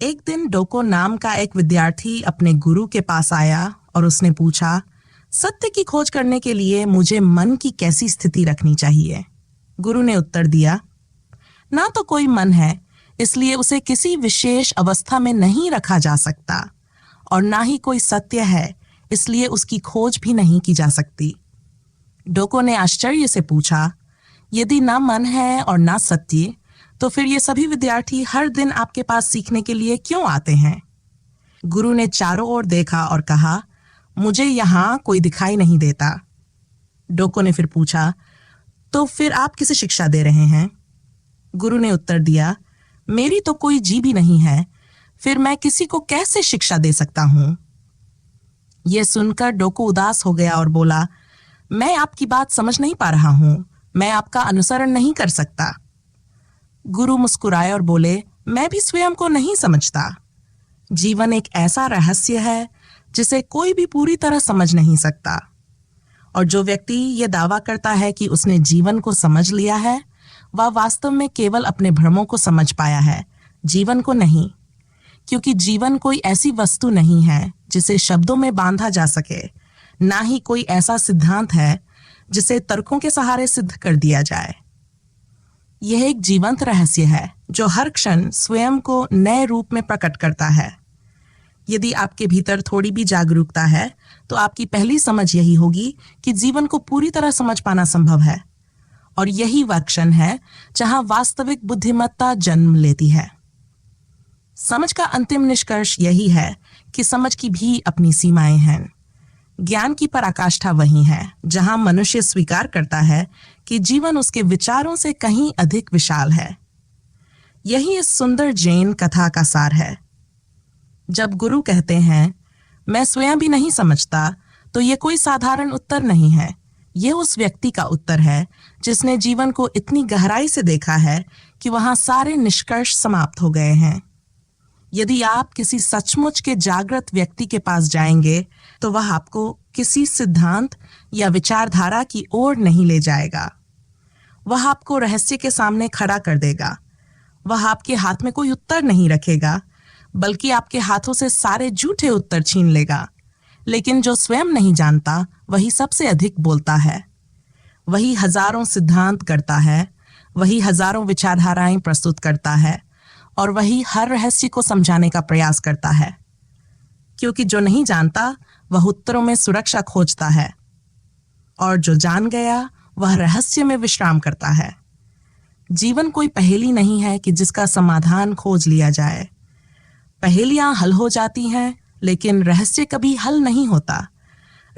एक दिन डोको नाम का एक विद्यार्थी अपने गुरु के पास आया और उसने पूछा, सत्य की खोज करने के लिए मुझे मन की कैसी स्थिति रखनी चाहिए। गुरु ने उत्तर दिया, ना तो कोई मन है, इसलिए उसे किसी विशेष अवस्था में नहीं रखा जा सकता, और ना ही कोई सत्य है, इसलिए उसकी खोज भी नहीं की जा सकती। डोको ने आश्चर्य से पूछा, यदि ना मन है और ना सत्य, तो फिर ये सभी विद्यार्थी हर दिन आपके पास सीखने के लिए क्यों आते हैं? गुरु ने चारों ओर देखा और कहा, मुझे यहाँ कोई दिखाई नहीं देता। डोको ने फिर पूछा, तो फिर आप किसे शिक्षा दे रहे हैं? गुरु ने उत्तर दिया, मेरी तो कोई जीभ ही नहीं है, फिर मैं किसी को कैसे शिक्षा दे सकता हूं? यह सुनकर डोको उदास हो गया और बोला, मैं आपकी बात समझ नहीं पा रहा हूं, मैं आपका अनुसरण नहीं कर सकता। गुरु मुस्कुराए और बोले, मैं भी स्वयं को नहीं समझता। जीवन एक ऐसा रहस्य है जिसे कोई भी पूरी तरह समझ नहीं सकता, और जो व्यक्ति यह दावा करता है कि उसने जीवन को समझ लिया है, वह वास्तव में केवल अपने भ्रमों को समझ पाया है, जीवन को नहीं। क्योंकि जीवन कोई ऐसी वस्तु नहीं है जिसे शब्दों में बांधा जा सके, ना ही कोई ऐसा सिद्धांत है जिसे तर्कों के सहारे सिद्ध कर दिया जाए। यह एक जीवंत रहस्य है जो हर क्षण स्वयं को नए रूप में प्रकट करता है। यदि आपके भीतर थोड़ी भी जागरूकता है, तो आपकी पहली समझ यही होगी कि जीवन को पूरी तरह समझ पाना संभव है, और यही वह क्षण है जहां वास्तविक बुद्धिमत्ता जन्म लेती है। समझ का अंतिम निष्कर्ष यही है कि समझ की भी अपनी सीमाएं हैं। ज्ञान की पराकाष्ठा वही है जहां मनुष्य स्वीकार करता है कि जीवन उसके विचारों से कहीं अधिक विशाल है। यही इस सुंदर जैन कथा का सार है। जब गुरु कहते हैं, मैं स्वयं भी नहीं समझता, तो ये कोई साधारण उत्तर नहीं है। यह उस व्यक्ति का उत्तर है जिसने जीवन को इतनी गहराई से देखा है कि वहां सारे निष्कर्ष समाप्त हो गए हैं। यदि आप किसी सचमुच के जागृत व्यक्ति के पास जाएंगे, तो वह आपको किसी सिद्धांत या विचारधारा की ओर नहीं ले जाएगा। वह आपको रहस्य के सामने खड़ा कर देगा। वह आपके हाथ में कोई उत्तर नहीं रखेगा, बल्कि आपके हाथों से सारे झूठे उत्तर छीन लेगा। लेकिन जो स्वयं नहीं जानता, वही सबसे अधिक बोलता है। वही हजारों सिद्धांत करता है, वही हजारों विचारधाराएं प्रस्तुत करता है, और वही हर रहस्य को समझाने का प्रयास करता है। क्योंकि जो नहीं जानता, वह उत्तरों में सुरक्षा खोजता है, और जो जान गया, वह रहस्य में विश्राम करता है। जीवन कोई पहेली नहीं है कि जिसका समाधान खोज लिया जाए। पहेलियां हल हो जाती हैं, लेकिन रहस्य कभी हल नहीं होता।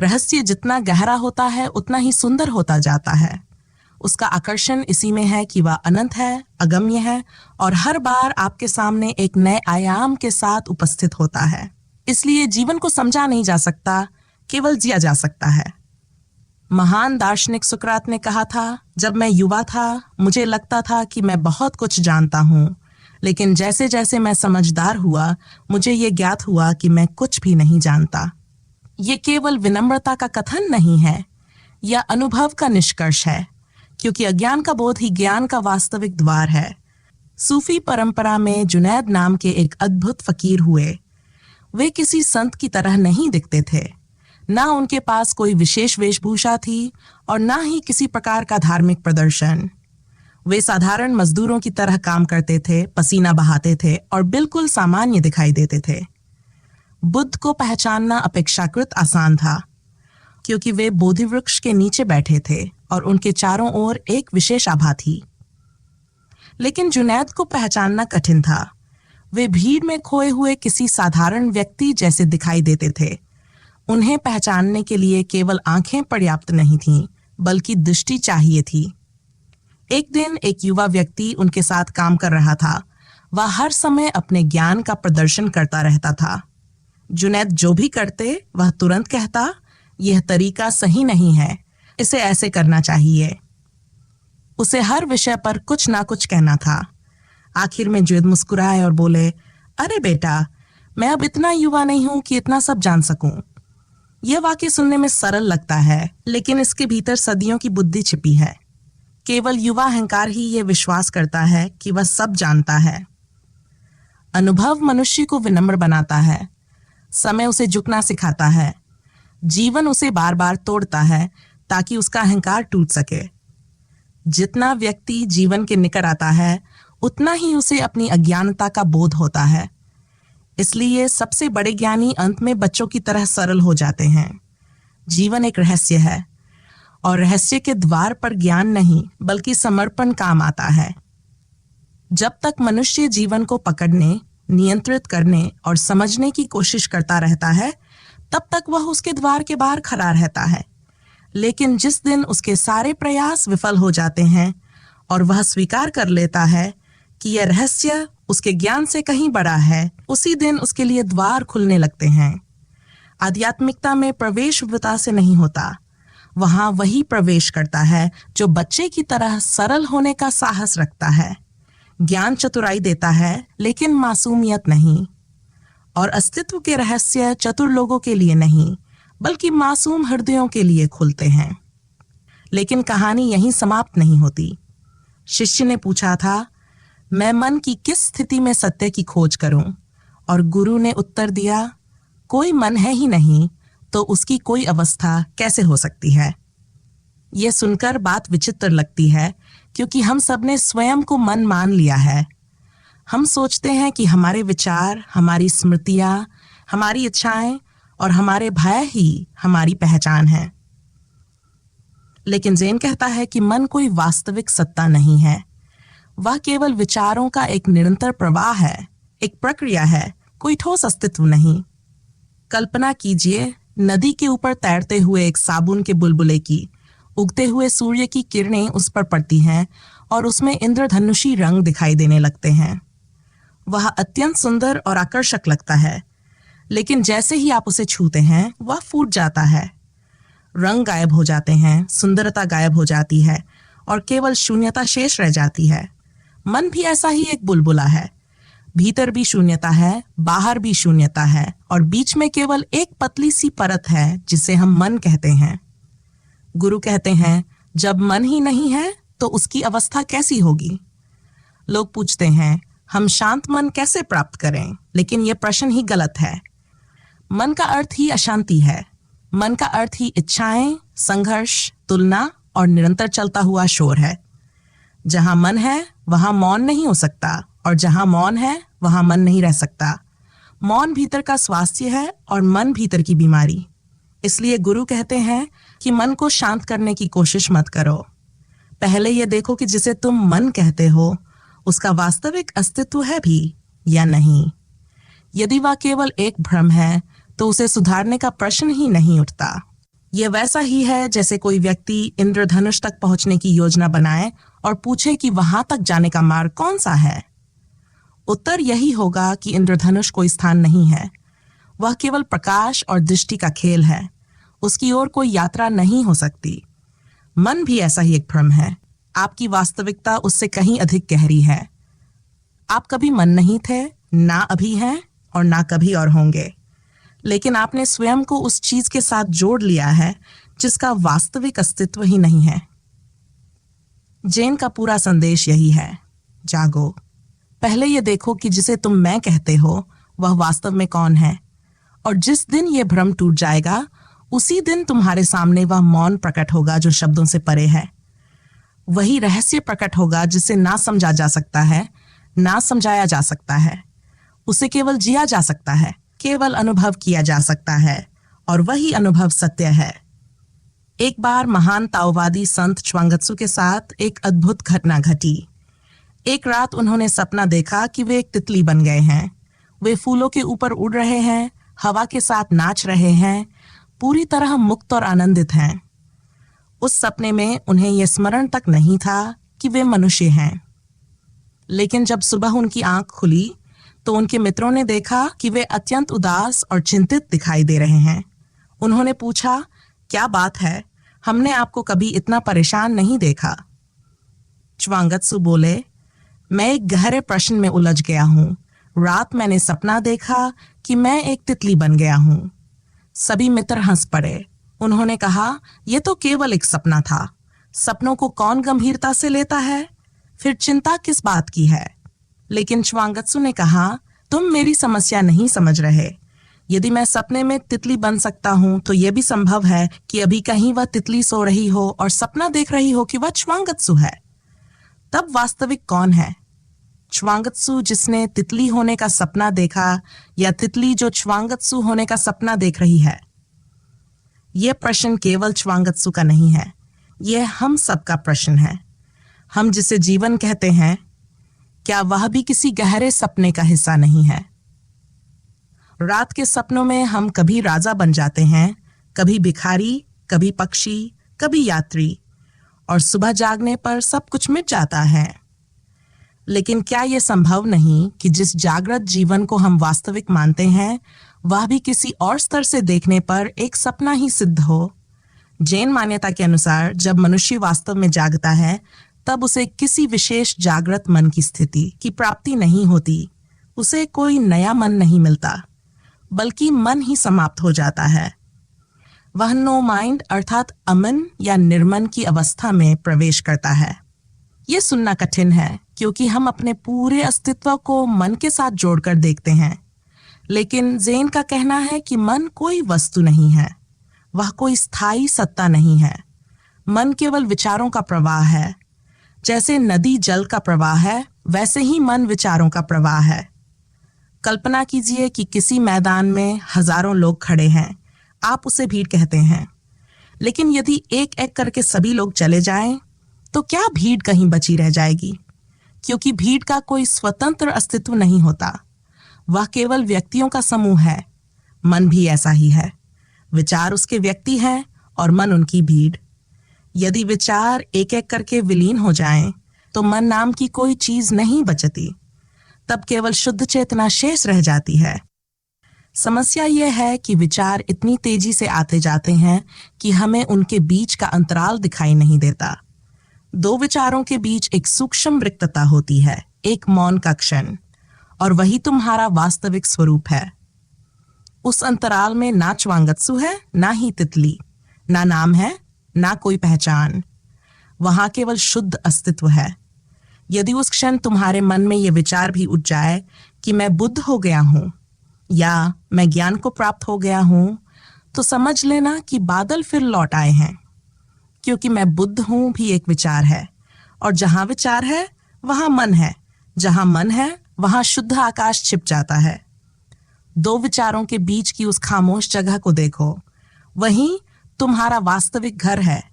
रहस्य जितना गहरा होता है, उतना ही सुंदर होता जाता है। उसका आकर्षण इसी में है कि वह अनंत है, अगम्य है, और हर बार आपके सामने एक नए आयाम के साथ उपस्थित होता है। इसलिए जीवन को समझा नहीं जा सकता, केवल जिया जा सकता है। महान दार्शनिक सुकरात ने कहा था, जब मैं युवा था, मुझे लगता था कि मैं बहुत कुछ जानता हूँ, लेकिन जैसे जैसे मैं समझदार हुआ, मुझे ये ज्ञात हुआ कि मैं कुछ भी नहीं जानता। ये केवल विनम्रता का कथन नहीं है, यह अनुभव का निष्कर्ष है, क्योंकि अज्ञान का बोध ही ज्ञान का वास्तविक द्वार है। सूफी परंपरा में जुनैद नाम के एक अद्भुत फकीर हुए। वे किसी संत की तरह नहीं दिखते थे। ना उनके पास कोई विशेष वेशभूषा थी, और ना ही किसी प्रकार का धार्मिक प्रदर्शन। वे साधारण मजदूरों की तरह काम करते थे, पसीना बहाते थे, और बिल्कुल सामान्य दिखाई देते थे। बुद्ध को पहचानना अपेक्षाकृत आसान था, क्योंकि वे बोधि वृक्ष के नीचे बैठे थे और उनके चारों ओर एक विशेष आभा थी। लेकिन जुनैद को पहचानना कठिन था। वे भीड़ में खोए हुए किसी साधारण व्यक्ति जैसे दिखाई देते थे। उन्हें पहचानने के लिए केवल आंखें पर्याप्त नहीं थीं, बल्कि दृष्टि चाहिए थी। एक दिन एक युवा व्यक्ति उनके साथ काम कर रहा था। वह हर समय अपने ज्ञान का प्रदर्शन करता रहता था। जुनैद जो भी करते, वह तुरंत कहता, यह तरीका सही नहीं है, इसे ऐसे करना चाहिए। उसे हर विषय पर कुछ ना कुछ कहना था। आखिर में जुनैद मुस्कुराए और बोले, अरे बेटा, मैं अब इतना युवा नहीं हूं कि इतना सब जान सकूं। यह वाक्य सुनने में सरल लगता है, लेकिन इसके भीतर सदियों की बुद्धि छिपी है। केवल युवा अहंकार ही यह विश्वास करता है कि वह सब जानता है। अनुभव मनुष्य को विनम्र बनाता है। समय उसे झुकना सिखाता है। जीवन उसे बार बार तोड़ता है ताकि उसका अहंकार टूट सके। जितना व्यक्ति जीवन के निकट आता है उतना ही उसे अपनी अज्ञानता का बोध होता है। इसलिए सबसे बड़े ज्ञानी अंत में बच्चों की तरह सरल हो जाते हैं। जीवन एक रहस्य है और रहस्य के द्वार पर ज्ञान नहीं बल्कि समर्पण काम आता है। जब तक मनुष्य जीवन को पकड़ने, नियंत्रित करने और समझने की कोशिश करता रहता है तब तक वह उसके द्वार के बाहर खड़ा रहता है। लेकिन जिस दिन उसके सारे प्रयास विफल हो जाते हैं और वह स्वीकार कर लेता है कि यह रहस्य उसके ज्ञान से कहीं बड़ा है, उसी दिन उसके लिए द्वार खुलने लगते हैं। आध्यात्मिकता में प्रवेश विवता से नहीं होता। वहां वही प्रवेश करता है जो बच्चे की तरह सरल होने का साहस रखता है। ज्ञान चतुराई देता है लेकिन मासूमियत नहीं। और अस्तित्व के रहस्य चतुर लोगों के लिए नहीं बल्कि मासूम हृदयों के लिए खुलते हैं। लेकिन कहानी यहीं समाप्त नहीं होती। शिष्य ने पूछा था, मैं मन की किस स्थिति में सत्य की खोज करूं? और गुरु ने उत्तर दिया, कोई मन है ही नहीं तो उसकी कोई अवस्था कैसे हो सकती है? यह सुनकर बात विचित्र लगती है क्योंकि हम सब ने स्वयं को मन मान लिया है। हम सोचते हैं कि हमारे विचार, हमारी स्मृतियां, हमारी इच्छाएं और हमारे भय ही हमारी पहचान है। लेकिन ज़ेन कहता है कि मन कोई वास्तविक सत्ता नहीं है। वह केवल विचारों का एक निरंतर प्रवाह है, एक प्रक्रिया है, कोई ठोस अस्तित्व नहीं। कल्पना कीजिए नदी के ऊपर तैरते हुए एक साबुन के बुलबुले की। उगते हुए सूर्य की किरणें उस पर पड़ती हैं और उसमें इंद्रधनुषी रंग दिखाई देने लगते हैं। वह अत्यंत सुंदर और आकर्षक लगता है, लेकिन जैसे ही आप उसे छूते हैं वह फूट जाता है। रंग गायब हो जाते हैं, सुंदरता गायब हो जाती है और केवल शून्यता शेष रह जाती है। मन भी ऐसा ही एक बुलबुला है। भीतर भी शून्यता है, बाहर भी शून्यता है और बीच में केवल एक पतली सी परत है जिसे हम मन कहते हैं। गुरु कहते हैं, जब मन ही नहीं है तो उसकी अवस्था कैसी होगी? लोग पूछते हैं, हम शांत मन कैसे प्राप्त करें? लेकिन यह प्रश्न ही गलत है। मन का अर्थ ही अशांति है। मन का अर्थ ही इच्छाएं, संघर्ष, तुलना और निरंतर चलता हुआ शोर है। जहां मन है वहां मौन नहीं हो सकता और जहां मौन है वहां मन नहीं रह सकता। मौन भीतर का स्वास्थ्य है और मन भीतर की बीमारी। इसलिए गुरु कहते हैं कि मन को शांत करने की कोशिश मत करो। पहले यह देखो कि जिसे तुम मन कहते हो उसका वास्तविक अस्तित्व है भी या नहीं। यदि वह केवल एक भ्रम है तो उसे सुधारने का प्रश्न ही नहीं उठता। यह वैसा ही है जैसे कोई व्यक्ति इंद्रधनुष तक पहुंचने की योजना बनाए और पूछे कि वहां तक जाने का मार्ग कौन सा है। उत्तर यही होगा कि इंद्रधनुष कोई स्थान नहीं है। वह केवल प्रकाश और दृष्टि का खेल है। उसकी ओर कोई यात्रा नहीं हो सकती। मन भी ऐसा ही एक भ्रम है। आपकी वास्तविकता उससे कहीं अधिक गहरी है। आप कभी मन नहीं थे, ना अभी हैं और ना कभी और होंगे। लेकिन आपने स्वयं को उस चीज के साथ जोड़ लिया है जिसका वास्तविक अस्तित्व ही नहीं है। जैन का पूरा संदेश यही है, जागो। पहले ये देखो कि जिसे तुम मैं कहते हो वह वास्तव में कौन है, और जिस दिन यह भ्रम टूट जाएगा उसी दिन तुम्हारे सामने वह मौन प्रकट होगा जो शब्दों से परे है। वही रहस्य प्रकट होगा जिसे ना समझा जा सकता है, ना समझाया जा सकता है। उसे केवल जिया जा सकता है, केवल अनुभव किया जा सकता है, और वही अनुभव सत्य है। एक बार महान ताओवादी संत च्वांगत्सु के साथ एक अद्भुत घटना घटी। एक रात उन्होंने सपना देखा कि वे एक तितली बन गए हैं। वे फूलों के ऊपर उड़ रहे हैं, हवा के साथ नाच रहे हैं, पूरी तरह मुक्त और आनंदित हैं। उस सपने में उन्हें यह स्मरण तक नहीं था कि वे मनुष्य हैं। लेकिन जब सुबह उनकी आंख खुली तो उनके मित्रों ने देखा कि वे अत्यंत उदास और चिंतित दिखाई दे रहे हैं। उन्होंने पूछा, क्या बात है? हमने आपको कभी इतना परेशान नहीं देखा। च्वांगत्सु बोले, मैं एक गहरे प्रश्न में उलझ गया हूँ। रात मैंने सपना देखा कि मैं एक तितली बन गया हूँ। सभी मित्र हंस पड़े। उन्होंने कहा, यह तो केवल एक सपना था। सपनों को कौन गंभीरता से लेता है? फिर चिंता किस बात की है? लेकिन च्वांगत्सु ने कहा, तुम मेरी समस्या नहीं समझ रहे। यदि मैं सपने में तितली बन सकता हूं तो यह भी संभव है कि अभी कहीं वह तितली सो रही हो और सपना देख रही हो कि वह च्वांगत्सु है। तब वास्तविक कौन है? च्वांगत्सु जिसने तितली होने का सपना देखा, या तितली जो च्वांगत्सु होने का सपना देख रही है? यह प्रश्न केवल च्वांगत्सु का नहीं है, यह हम सबका प्रश्न है। हम जिसे जीवन कहते हैं, क्या वह भी किसी गहरे सपने का हिस्सा नहीं है? रात के सपनों में हम कभी राजा बन जाते हैं, कभी भिखारी, कभी पक्षी, कभी यात्री, और सुबह जागने पर सब कुछ मिट जाता है। लेकिन क्या यह संभव नहीं कि जिस जागृत जीवन को हम वास्तविक मानते हैं, वह भी किसी और स्तर से देखने पर एक सपना ही सिद्ध हो? जैन मान्यता के अनुसार जब मनुष्य वास्तव में जागता है, तब उसे किसी विशेष जागृत मन की स्थिति की प्राप्ति नहीं होती। उसे कोई नया मन नहीं मिलता, बल्कि मन ही समाप्त हो जाता है। वह नो माइंड अर्थात अमन या निर्मन की अवस्था में प्रवेश करता है। यह सुनना कठिन है क्योंकि हम अपने पूरे अस्तित्व को मन के साथ जोड़कर देखते हैं। लेकिन ज़ेन का कहना है कि मन कोई वस्तु नहीं है, वह कोई स्थायी सत्ता नहीं है। मन केवल विचारों का प्रवाह है। जैसे नदी जल का प्रवाह है, वैसे ही मन विचारों का प्रवाह है। कल्पना कीजिए कि किसी मैदान में हजारों लोग खड़े हैं, आप उसे भीड़ कहते हैं। लेकिन यदि एक एक करके सभी लोग चले जाएं, तो क्या भीड़ कहीं बची रह जाएगी? क्योंकि भीड़ का कोई स्वतंत्र अस्तित्व नहीं होता, वह केवल व्यक्तियों का समूह है। मन भी ऐसा ही है। विचार उसके व्यक्ति हैं और मन उनकी भीड़। यदि विचार एक एक करके विलीन हो जाएं, तो मन नाम की कोई चीज नहीं बचती। तब केवल शुद्ध चेतना शेष रह जाती है। समस्या यह है कि विचार इतनी तेजी से आते जाते हैं कि हमें उनके बीच का अंतराल दिखाई नहीं देता। दो विचारों के बीच एक सूक्ष्म रिक्तता होती है, एक मौन का क्षण, और वही तुम्हारा वास्तविक स्वरूप है। उस अंतराल में ना च्वांगत्सु है, ना ही तितली, ना नाम है, ना कोई पहचान। वहां केवल शुद्ध अस्तित्व है। यदि उस क्षण तुम्हारे मन में यह विचार भी उठ जाए कि मैं बुद्ध हो गया हूं या मैं ज्ञान को प्राप्त हो गया हूं, तो समझ लेना कि बादल फिर लौट आए हैं। क्योंकि मैं बुद्ध हूं भी एक विचार है, और जहां विचार है वहां मन है, जहां मन है वहां शुद्ध आकाश छिप जाता है। दो विचारों के बीच की उस खामोश जगह को देखो, वहीं तुम्हारा वास्तविक घर है।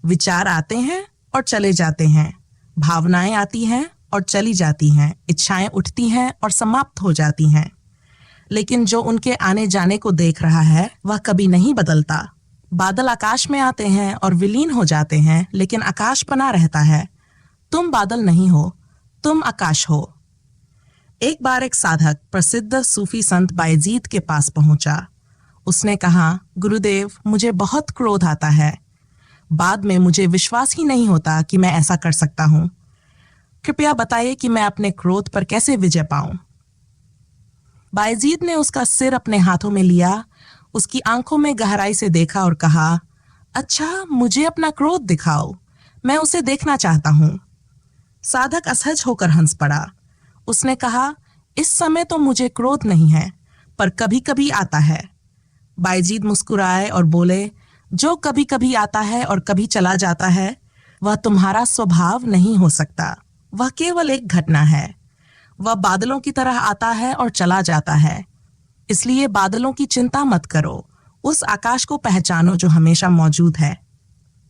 विचार आते हैं और चले जाते हैं, भावनाएं आती हैं और चली जाती हैं, इच्छाएं उठती हैं और समाप्त हो जाती हैं। लेकिन जो उनके आने जाने को देख रहा है, वह कभी नहीं बदलता। बादल आकाश में आते हैं और विलीन हो जाते हैं, लेकिन आकाश बना रहता है। तुम बादल नहीं हो, तुम आकाश हो। एक बार एक साधक प्रसिद्ध सूफी संत बायजीद के पास पहुंचा। उसने कहा, गुरुदेव, मुझे बहुत क्रोध आता है। बाद में मुझे विश्वास ही नहीं होता कि मैं ऐसा कर सकता हूं। कृपया बताइए कि मैं अपने क्रोध पर कैसे विजय पाऊं। बायजीद ने उसका सिर अपने हाथों में लिया, उसकी आंखों में गहराई से देखा और कहा, अच्छा, मुझे अपना क्रोध दिखाओ, मैं उसे देखना चाहता हूं। साधक असहज होकर हंस पड़ा। उसने कहा, इस समय तो मुझे क्रोध नहीं है, पर कभी कभी आता है। बायजीद मुस्कुराए और बोले, जो कभी कभी आता है और कभी चला जाता है, वह तुम्हारा स्वभाव नहीं हो सकता। वह केवल एक घटना है। वह बादलों की तरह आता है और चला जाता है। इसलिए बादलों की चिंता मत करो, उस आकाश को पहचानो जो हमेशा मौजूद है।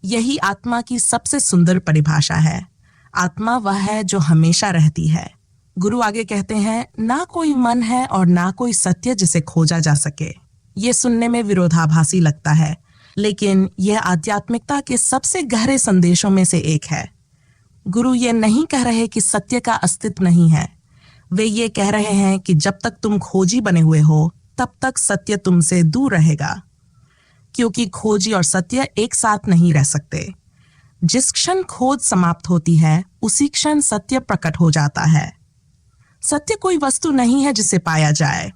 यही आत्मा की सबसे सुंदर परिभाषा है। आत्मा वह है जो हमेशा रहती है। गुरु आगे कहते हैं, ना कोई मन है और ना कोई सत्य जिसे खोजा जा सके। ये सुनने में विरोधाभासी लगता है, लेकिन यह आध्यात्मिकता के सबसे गहरे संदेशों में से एक है। गुरु ये नहीं कह रहे कि सत्य का अस्तित्व नहीं है। वे ये कह रहे हैं कि जब तक तुम खोजी बने हुए हो, तब तक सत्य तुमसे दूर रहेगा, क्योंकि खोजी और सत्य एक साथ नहीं रह सकते। जिस क्षण खोज समाप्त होती है, उसी क्षण सत्य प्रकट हो जाता है। सत्य कोई वस्तु नहीं है जिसे पाया जाए।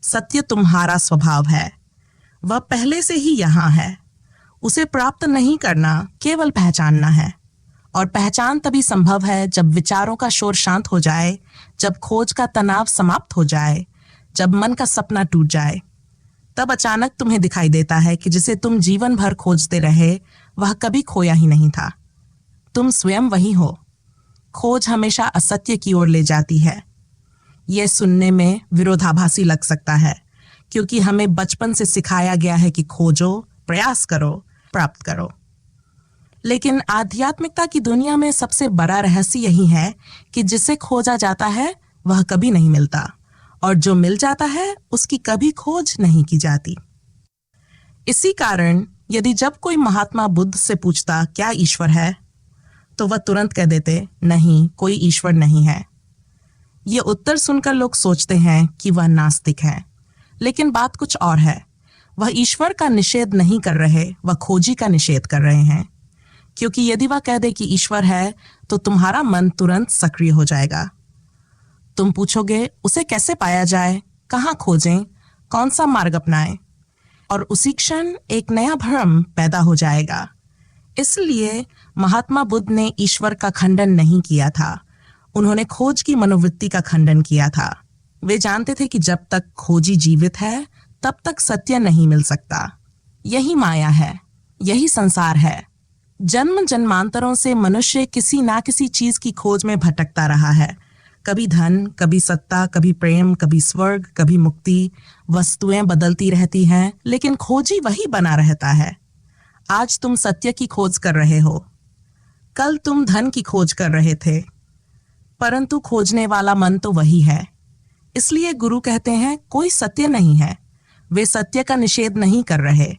सत्य तुम्हारा स्वभाव है। वह पहले से ही यहां है। उसे प्राप्त नहीं करना, केवल पहचानना है। और पहचान तभी संभव है जब विचारों का शोर शांत हो जाए, जब खोज का तनाव समाप्त हो जाए, जब मन का सपना टूट जाए। तब अचानक तुम्हें दिखाई देता है कि जिसे तुम जीवन भर खोजते रहे वह कभी खोया ही नहीं था। तुम स्वयं वही हो। खोज हमेशा असत्य की ओर ले जाती है। यह सुनने में विरोधाभासी लग सकता है, क्योंकि हमें बचपन से सिखाया गया है कि खोजो, प्रयास करो, प्राप्त करो। लेकिन आध्यात्मिकता की दुनिया में सबसे बड़ा रहस्य यही है कि जिसे खोजा जाता है वह कभी नहीं मिलता, और जो मिल जाता है उसकी कभी खोज नहीं की जाती। इसी कारण यदि जब कोई महात्मा बुद्ध से पूछता क्या ईश्वर है, तो वह तुरंत कह देते नहीं, कोई ईश्वर नहीं है। ये उत्तर सुनकर लोग सोचते हैं कि वह नास्तिक है, लेकिन बात कुछ और है। वह ईश्वर का निषेध नहीं कर रहे, वह खोजी का निषेध कर रहे हैं। क्योंकि यदि वह कह दे कि ईश्वर है तो तुम्हारा मन तुरंत सक्रिय हो जाएगा। तुम पूछोगे उसे कैसे पाया जाए, कहाँ खोजें, कौन सा मार्ग अपनाएं, और उसी क्षण एक नया भ्रम पैदा हो जाएगा। इसलिए महात्मा बुद्ध ने ईश्वर का खंडन नहीं किया था, उन्होंने खोज की मनोवृत्ति का खंडन किया था। वे जानते थे कि जब तक खोजी जीवित है तब तक सत्य नहीं मिल सकता। यही माया है, यही संसार है। जन्म जन्मांतरों से मनुष्य किसी ना किसी चीज की खोज में भटकता रहा है। कभी धन, कभी सत्ता, कभी प्रेम, कभी स्वर्ग, कभी मुक्ति। वस्तुएं बदलती रहती हैं, लेकिन खोजी वही बना रहता है। आज तुम सत्य की खोज कर रहे हो, कल तुम धन की खोज कर रहे थे, परंतु खोजने वाला मन तो वही है। इसलिए गुरु कहते हैं कोई सत्य नहीं है। वे सत्य का निषेध नहीं कर रहे,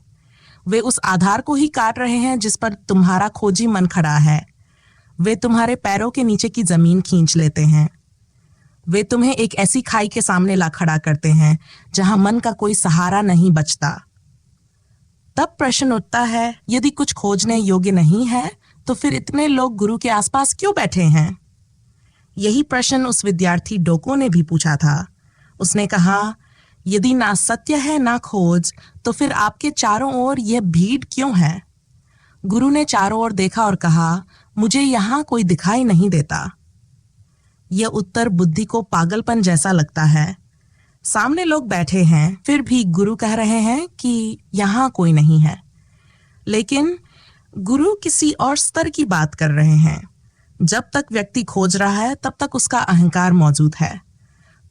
वे उस आधार को ही काट रहे हैं जिस पर तुम्हारा खोजी मन खड़ा है। वे तुम्हारे पैरों के नीचे की जमीन खींच लेते हैं। वे तुम्हें एक ऐसी खाई के सामने ला खड़ा करते हैं जहां मन का कोई सहारा नहीं बचता। तब प्रश्न उठता है, यदि कुछ खोजने योग्य नहीं है तो फिर इतने लोग गुरु के आसपास क्यों बैठे हैं? यही प्रश्न उस विद्यार्थी डोको ने भी पूछा था। उसने कहा, यदि ना सत्य है ना खोज, तो फिर आपके चारों ओर यह भीड़ क्यों है? गुरु ने चारों ओर देखा और कहा, मुझे यहां कोई दिखाई नहीं देता। यह उत्तर बुद्धि को पागलपन जैसा लगता है। सामने लोग बैठे हैं, फिर भी गुरु कह रहे हैं कि यहां कोई नहीं है। लेकिन गुरु किसी और स्तर की बात कर रहे हैं। जब तक व्यक्ति खोज रहा है तब तक उसका अहंकार मौजूद है।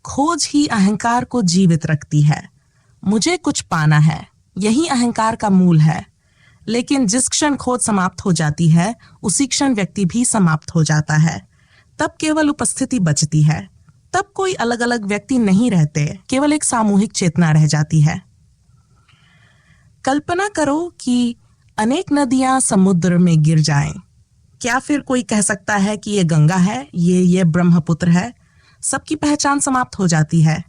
खोज ही अहंकार को जीवित रखती है। मुझे कुछ पाना है, यही अहंकार का मूल है। लेकिन जिस क्षण खोज समाप्त हो जाती है उसी क्षण व्यक्ति भी समाप्त हो जाता है। तब केवल उपस्थिति बचती है। तब कोई अलग अलग व्यक्ति नहीं रहते, केवल एक सामूहिक चेतना रह जाती है। कल्पना करो कि अनेक नदियां समुद्र में गिर जाएं। क्या फिर कोई कह सकता है कि ये गंगा है, ये ब्रह्मपुत्र है? सबकी पहचान समाप्त हो जाती है,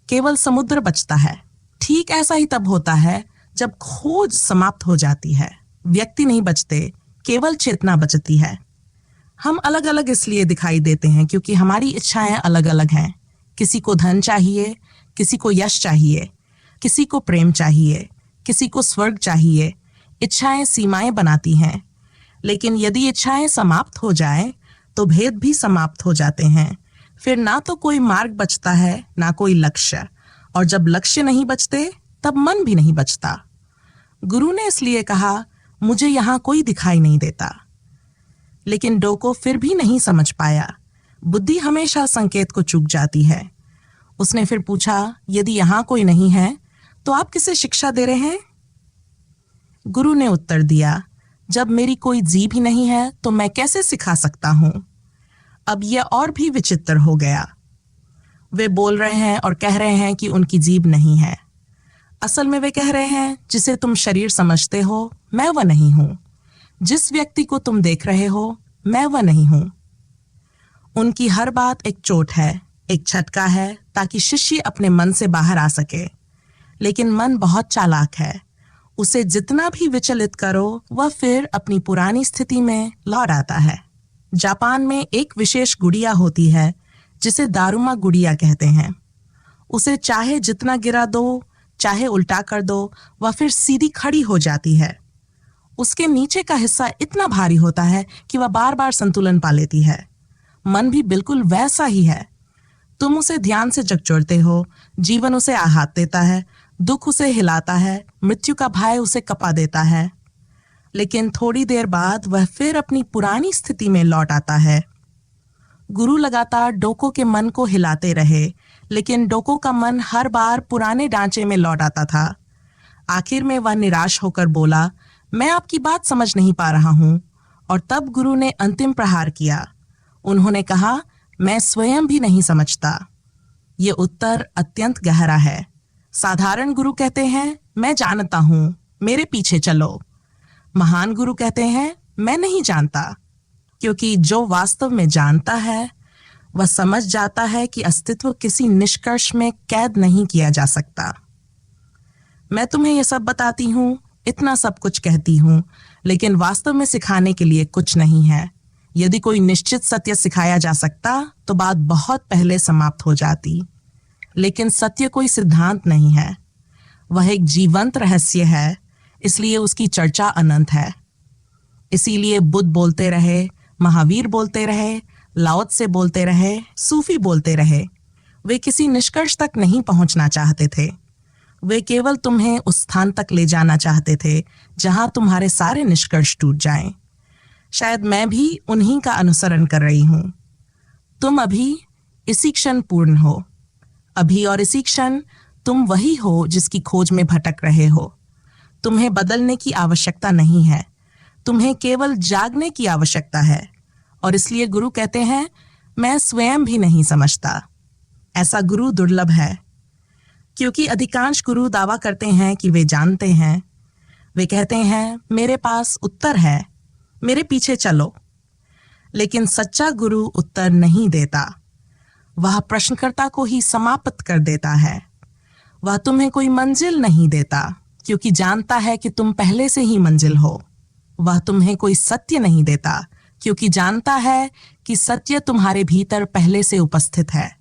केवल समुद्र बचता है। ठीक ऐसा ही तब होता है जब खोज समाप्त हो जाती है। व्यक्ति नहीं बचते, केवल चेतना बचती है। हम अलग अलग इसलिए दिखाई देते हैं क्योंकि हमारी इच्छाएं अलग अलग हैं। किसी को धन चाहिए, किसी को यश चाहिए, किसी को प्रेम चाहिए, किसी को स्वर्ग चाहिए। इच्छाएं सीमाएं बनाती हैं, लेकिन यदि इच्छाएं समाप्त हो जाएं तो भेद भी समाप्त हो जाते हैं। फिर ना तो कोई मार्ग बचता है, ना कोई लक्ष्य, और जब लक्ष्य नहीं बचते तब मन भी नहीं बचता। गुरु ने इसलिए कहा, मुझे यहां कोई दिखाई नहीं देता। लेकिन डोको फिर भी नहीं समझ पाया। बुद्धि हमेशा संकेत को चूक जाती है। उसने फिर पूछा, यदि यहां कोई नहीं है तो आप किसे शिक्षा दे रहे हैं? गुरु ने उत्तर दिया, जब मेरी कोई जीभ ही नहीं है तो मैं कैसे सिखा सकता हूं? अब यह और भी विचित्र हो गया। वे बोल रहे हैं और कह रहे हैं कि उनकी जीभ नहीं है। असल में वे कह रहे हैं, जिसे तुम शरीर समझते हो मैं वह नहीं हूं। जिस व्यक्ति को तुम देख रहे हो मैं वह नहीं हूं। उनकी हर बात एक चोट है, एक झटका है, ताकि शिष्य अपने मन से बाहर आ सके। लेकिन मन बहुत चालाक है। उसे जितना भी विचलित करो वह फिर अपनी पुरानी स्थिति में लौट आता है। जापान में एक विशेष गुड़िया होती है जिसे दारुमा गुड़िया कहते हैं। उसे चाहे जितना गिरा दो, चाहे उल्टा कर दो, वह फिर सीधी खड़ी हो जाती है। उसके नीचे का हिस्सा इतना भारी होता है कि वह बार बार संतुलन पा लेती है। मन भी बिल्कुल वैसा ही है। तुम उसे ध्यान से झकझोरते हो, जीवन उसे आघात देता है, दुख उसे हिलाता है, मृत्यु का भय उसे कपा देता है, लेकिन थोड़ी देर बाद वह फिर अपनी पुरानी स्थिति में लौट आता है। गुरु लगातार डोको के मन को हिलाते रहे, लेकिन डोको का मन हर बार पुराने ढांचे में लौट आता था। आखिर में वह निराश होकर बोला, मैं आपकी बात समझ नहीं पा रहा हूं। और तब गुरु ने अंतिम प्रहार किया। उन्होंने कहा, मैं स्वयं भी नहीं समझता। ये उत्तर अत्यंत गहरा है। साधारण गुरु कहते हैं, मैं जानता हूं, मेरे पीछे चलो। महान गुरु कहते हैं, मैं नहीं जानता। क्योंकि जो वास्तव में जानता है वह समझ जाता है कि अस्तित्व किसी निष्कर्ष में कैद नहीं किया जा सकता। मैं तुम्हें यह सब बताती हूं, इतना सब कुछ कहती हूं, लेकिन वास्तव में सिखाने के लिए कुछ नहीं है। यदि कोई निश्चित सत्य सिखाया जा सकता तो बात बहुत पहले समाप्त हो जाती। लेकिन सत्य कोई सिद्धांत नहीं है, वह एक जीवंत रहस्य है, इसलिए उसकी चर्चा अनंत है। इसीलिए बुद्ध बोलते रहे, महावीर बोलते रहे, लाओ त्से बोलते रहे, सूफी बोलते रहे। वे किसी निष्कर्ष तक नहीं पहुंचना चाहते थे। वे केवल तुम्हें उस स्थान तक ले जाना चाहते थे जहां तुम्हारे सारे निष्कर्ष टूट जाएं। शायद मैं भी उन्हीं का अनुसरण कर रही हूं। तुम अभी इसी क्षण पूर्ण हो। अभी और इसी क्षण तुम वही हो जिसकी खोज में भटक रहे हो। तुम्हें बदलने की आवश्यकता नहीं है, तुम्हें केवल जागने की आवश्यकता है। और इसलिए गुरु कहते हैं, मैं स्वयं भी नहीं समझता। ऐसा गुरु दुर्लभ है, क्योंकि अधिकांश गुरु दावा करते हैं कि वे जानते हैं। वे कहते हैं, मेरे पास उत्तर है, मेरे पीछे चलो। लेकिन सच्चा गुरु उत्तर नहीं देता। वह प्रश्नकर्ता को ही समाप्त कर देता है। वह तुम्हें कोई मंजिल नहीं देता, क्योंकि जानता है कि तुम पहले से ही मंजिल हो। वह तुम्हें कोई सत्य नहीं देता, क्योंकि जानता है कि सत्य तुम्हारे भीतर पहले से उपस्थित है।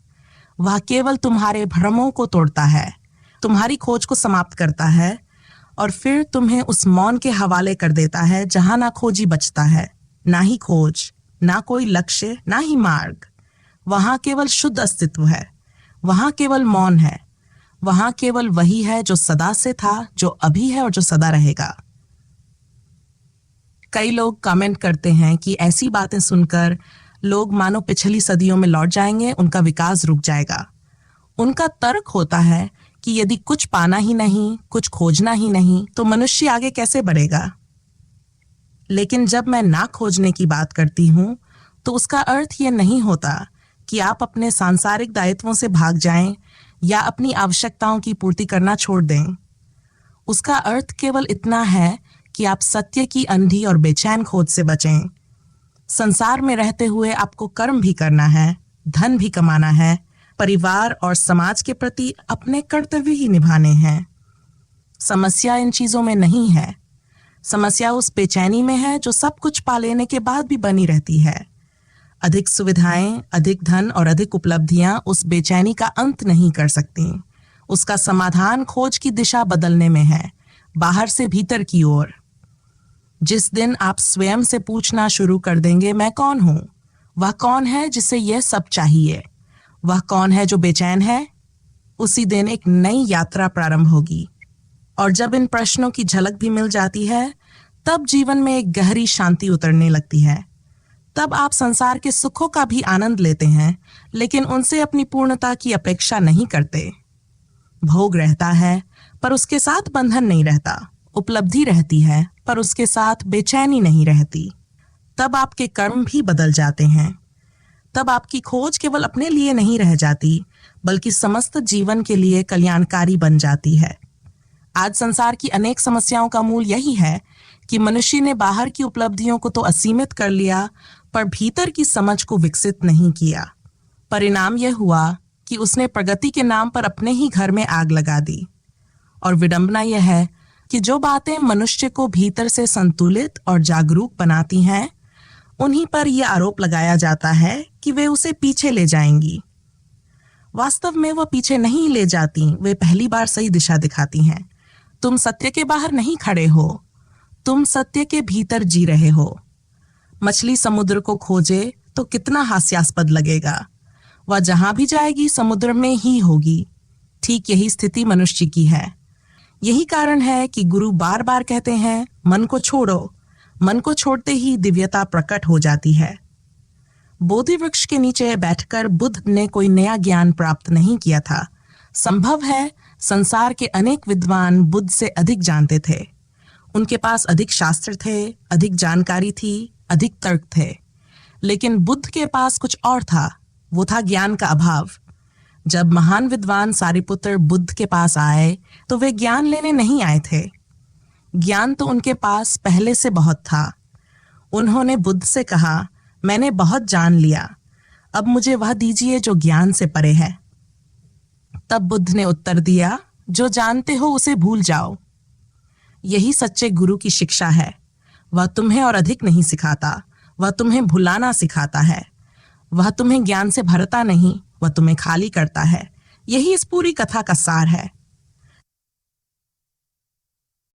वह केवल तुम्हारे भ्रमों को तोड़ता है, तुम्हारी खोज को समाप्त करता है और फिर तुम्हें उस मौन के हवाले कर देता है जहां ना खोजी बचता है, ना ही खोज, ना कोई लक्ष्य, ना ही मार्ग। वहां केवल शुद्ध अस्तित्व है, वहां केवल मौन है, वहां केवल वही है जो सदा से था, जो अभी है और जो सदा रहेगा। कई लोग कमेंट करते हैं कि ऐसी बातें सुनकर लोग मानो पिछली सदियों में लौट जाएंगे, उनका विकास रुक जाएगा। उनका तर्क होता है कि यदि कुछ पाना ही नहीं, कुछ खोजना ही नहीं, तो मनुष्य आगे कैसे बढ़ेगा। लेकिन जब मैं ना खोजने की बात करती हूं तो उसका अर्थ यह नहीं होता कि आप अपने सांसारिक दायित्वों से भाग जाएं या अपनी आवश्यकताओं की पूर्ति करना छोड़ दें। उसका अर्थ केवल इतना है कि आप सत्य की अंधी और बेचैन खोज से बचें। संसार में रहते हुए आपको कर्म भी करना है, धन भी कमाना है, परिवार और समाज के प्रति अपने कर्तव्य ही निभाने हैं। समस्या इन चीजों में नहीं है। समस्या उस बेचैनी में है जो सब कुछ पा लेने के बाद भी बनी रहती है। अधिक सुविधाएं, अधिक धन और अधिक उपलब्धियां उस बेचैनी का अंत नहीं कर सकती। उसका समाधान खोज की दिशा बदलने में है, बाहर से भीतर की ओर। जिस दिन आप स्वयं से पूछना शुरू कर देंगे, मैं कौन हूं, वह कौन है जिसे यह सब चाहिए, वह कौन है जो बेचैन है, उसी दिन एक नई यात्रा प्रारंभ होगी। और जब इन प्रश्नों की झलक भी मिल जाती है, तब जीवन में एक गहरी शांति उतरने लगती है। तब आप संसार के सुखों का भी आनंद लेते हैं, लेकिन उनसे अपनी पूर्णता की अपेक्षा नहीं करते। भोग रहता है पर उसके साथ बंधन नहीं रहता, उपलब्धि रहती है पर उसके साथ बेचैनी नहीं रहती। तब आपके कर्म भी बदल जाते हैं। तब आपकी खोज केवल अपने लिए नहीं रह जाती, बल्कि समस्त जीवन के लिए कल्याणकारी बन जाती है। आज संसार की अनेक समस्याओं का मूल यही है कि मनुष्य ने बाहर की उपलब्धियों को तो असीमित कर लिया, पर भीतर की समझ को विकसित नहीं किया। परिणाम यह हुआ कि उसने प्रगति के नाम पर अपने ही घर में आग लगा दी। और विडंबना यह है कि जो बातें मनुष्य को भीतर से संतुलित और जागरूक बनाती हैं, उन्हीं पर यह आरोप लगाया जाता है कि वे उसे पीछे ले जाएंगी। वास्तव में वह पीछे नहीं ले जाती, वे पहली बार सही दिशा दिखाती हैं। तुम सत्य के बाहर नहीं खड़े हो, तुम सत्य के भीतर जी रहे हो। मछली समुद्र को खोजे तो कितना हास्यास्पद लगेगा। वह जहां भी जाएगी समुद्र में ही होगी। ठीक यही स्थिति मनुष्य की है। यही कारण है कि गुरु बार बार कहते हैं, मन को छोड़ो। मन को छोड़ते ही दिव्यता प्रकट हो जाती है। बोधि वृक्ष के नीचे बैठकर बुद्ध ने कोई नया ज्ञान प्राप्त नहीं किया था। संभव है संसार के अनेक विद्वान बुद्ध से अधिक जानते थे। उनके पास अधिक शास्त्र थे, अधिक जानकारी थी, अधिक तर्क थे। लेकिन बुद्ध के पास कुछ और था, वो था ज्ञान का अभाव। जब महान विद्वान सारिपुत्र बुद्ध के पास आए तो वे ज्ञान लेने नहीं आए थे। ज्ञान तो उनके पास पहले से बहुत था। उन्होंने बुद्ध से कहा, मैंने बहुत जान लिया, अब मुझे वह दीजिए जो ज्ञान से परे है। तब बुद्ध ने उत्तर दिया, जो जानते हो उसे भूल जाओ। यही सच्चे गुरु की शिक्षा है। वह तुम्हें और अधिक नहीं सिखाता, वह तुम्हें भुलाना सिखाता है। वह तुम्हें ज्ञान से भरता नहीं, वह तुम्हें खाली करता है। यही इस पूरी कथा का सार है।